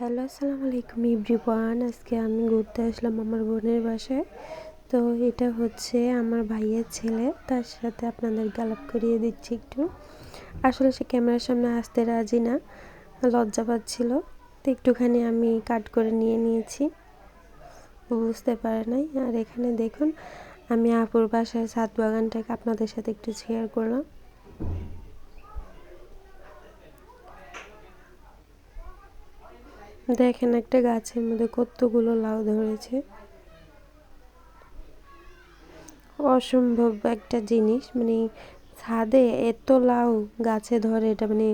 Hello, আসসালামু আলাইকুম everyone. আজকে আমি ঘুরতে আসলাম আমার বোনের বাসায়। তো এটা হচ্ছে আমার ভাইয়ের ছেলে, তার সাথে আপনাদেরকে আলাপ করিয়ে দিচ্ছি একটু। আসলে সে ক্যামেরার সামনে আসতে রাজি না, লজ্জা পাচ্ছিল। তো একটুখানি আমি কাট করে নিয়ে নিয়েছি, বুঝতে পারে নাই। আর এখানে দেখুন, আমি আপুর বাসার ছাদ বাগানটাকে আপনাদের সাথে একটু শেয়ার করলাম। দেখেন একটা গাছের মধ্যে কতগুলো লাউ ধরেছে, অসম্ভব একটা জিনিস। মানে ছাদে এত লাউ গাছে ধরে, এটা মানে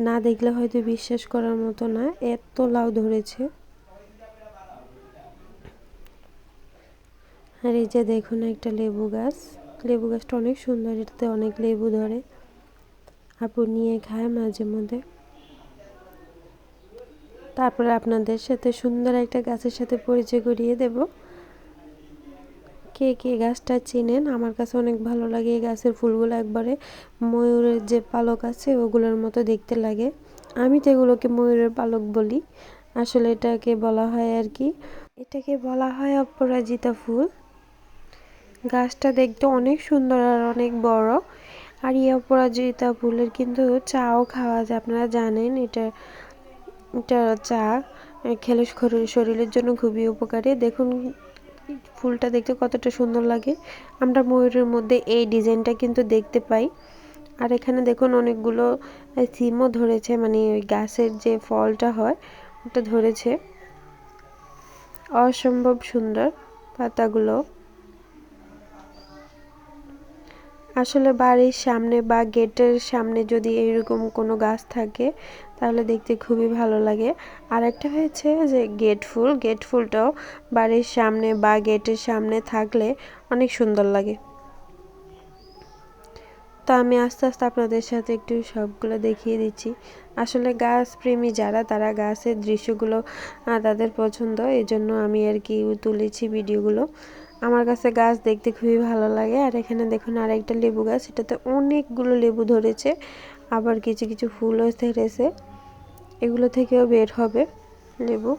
না দেখলে হয়তো বিশ্বাস করার মতো না, এত লাউ ধরেছে। আর এই যে দেখুন একটা লেবু গাছ, লেবু গাছটা অনেক সুন্দর, এটাতে অনেক লেবু ধরে, আপু নিয়ে খায় মাঝে মধ্যে। তারপরে আপনাদের সাথে সুন্দর একটা গাছের সাথে পরিচয় করিয়ে দেব। কে কে গাছটা চেনেন? আমার কাছে অনেক ভালো লাগে এই গাছের ফুলগুলো, একবারে ময়ূরের যে পালক আছে ওগুলোর মতো দেখতে লাগে। আমি তো এগুলোকে ময়ূরের পালক বলি, আসলে এটাকে বলা হয় আর কি, এটাকে বলা হয় অপরাজিতা ফুল। গাছটা দেখতে অনেক সুন্দর আর অনেক বড়। আর এই অপরাজিতা ফুলের কিন্তু চাও খাওয়া যায়, আপনারা জানেন। এটা এটা চা খেলে শরীরের জন্য খুবই উপকারী। দেখুন ফুলটা দেখতে কতটা সুন্দর লাগে। আমরা ময়ূরের মধ্যে এই ডিজাইনটা কিন্তু দেখতে পাই। আর এখানে দেখুন অনেকগুলো সিমও ধরেছে, মানে ওই গাছের যে ফলটা হয় ওটা ধরেছে, অসম্ভব সুন্দর পাতাগুলো। আসলে বাড়ির সামনে বা গেটের সামনে যদি এরকম কোনো গাছ থাকে তাহলে দেখতে খুবই ভালো লাগে। আর একটা হয়েছে যে গেট ফুলটাও বাড়ির সামনে বা গেটের সামনে থাকলে অনেক সুন্দর লাগে। তো আমি আস্তে আস্তে আপনাদের সাথে একটু সবগুলো দেখিয়ে দিচ্ছি। আসলে গাছ প্রেমী যারা, তারা গাছের দৃশ্যগুলো তাদের পছন্দ, এই জন্য আমি আর কি তুলেছি ভিডিওগুলো। আমার কাছে গাছ দেখতে খুবই ভালো লাগে। আর এখানে দেখুন আরেকটা লেবু গাছ, এটাতে অনেকগুলো লেবু ধরেছে, আবার কিছু কিছু ফুলও ধরেছে, এগুলো থেকেও বের হবে লেবু।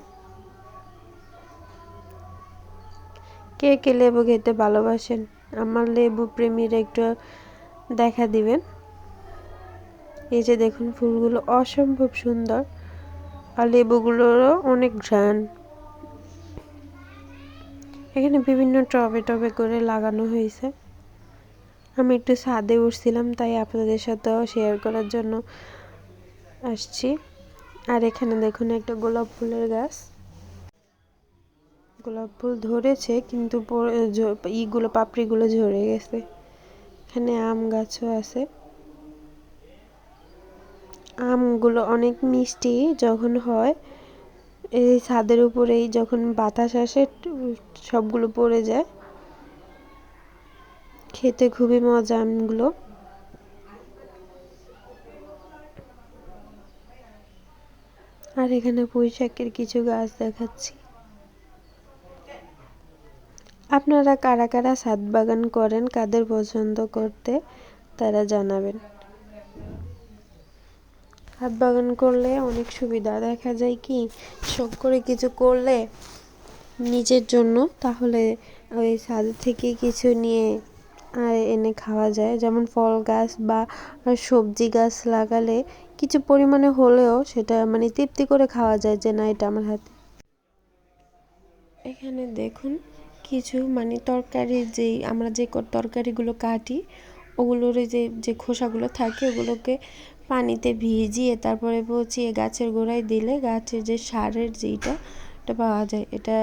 কে কে লেবু খেতে ভালোবাসেন? আমার লেবু প্রেমীরা একটু দেখা দিবেন। এই যে দেখুন ফুলগুলো অসম্ভব সুন্দর, আর লেবুগুলোরও অনেক ঘ্রাণ। এখানে বিভিন্ন টবে টবে করে লাগানো হয়েছে। আমি একটু ছাদে উঠছিলাম, তাই আপনাদের সাথেও শেয়ার করার জন্য আসছি। আর এখানে দেখুন একটা গোলাপ ফুলের গাছ, গোলাপ ফুল ধরেছে কিন্তু ইগুলো পাপড়িগুলো ঝরে গেছে। এখানে আম গাছও আছে, আমগুলো অনেক মিষ্টি যখন হয়। এই ছাদের উপরেই যখন বাতাস আসে সবগুলো পড়ে যায়, খেতে খুবই মজা আমগুলো। আর এখানে পুঁইশাকের কিছু গাছ দেখাচ্ছি। আপনারা কারা কারা ছাদ বাগান করেন, কাদের পছন্দ করতে, তারা জানাবেন। ছাদ বাগান করলে অনেক সুবিধা, দেখা যায় কি শখ করে কিছু করলে নিজের জন্য, তাহলে ওই ছাদ থেকে কিছু নিয়ে এনে খাওয়া যায়। যেমন ফল গাছ বা সবজি গাছ লাগালে কিছু পরিমাণে হলেও সেটা মানে তৃপ্তি করে খাওয়া যায়, যে না এটা আমার হাতে। এখানে দেখুন কিছু মানে তরকারি, যেই আমরা যে তরকারিগুলো কাটি ওগুলোর যে যে খোসাগুলো থাকে ওগুলোকে পানিতে ভিজিয়ে তারপরে পচিয়ে গাছের গোড়ায় দিলে গাছের যে সারের যেটা এটা পাওয়া যায়। এটা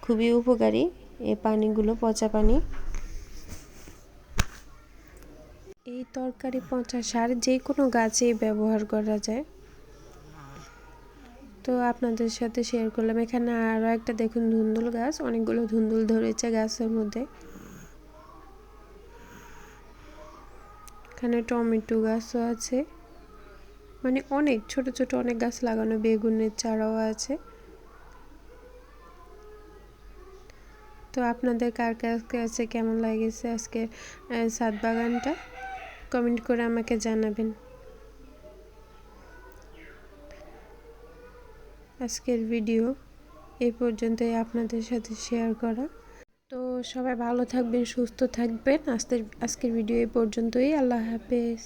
খুবই উপকারী এই পানিগুলো, পচা পানি। এই তরকারি পচা সার যে কোনো গাছেই ব্যবহার করা যায়। তো আপনাদের সাথে শেয়ার করলাম। এখানে আরও একটা দেখুন ধুন্দুল গাছ, অনেকগুলো ধুন্দুল ধরেছে গাছের মধ্যে। এখানে টমেটো গাছও আছে, মানে অনেক ছোট ছোট অনেক গাছ লাগানো, বেগুনের চারাও আছে। তো আপনাদের কার কাছে কেমন লাগেছে আজকে ছাদ বাগানটা, কমেন্ট করে আমাকে জানাবেন। আজকের ভিডিও এই পর্যন্তই আপনাদের সাথে শেয়ার করা। তো সবাই ভালো থাকবেন, সুস্থ থাকবেন। আজকের ভিডিও এই পর্যন্তই। আল্লাহ হাফেজ।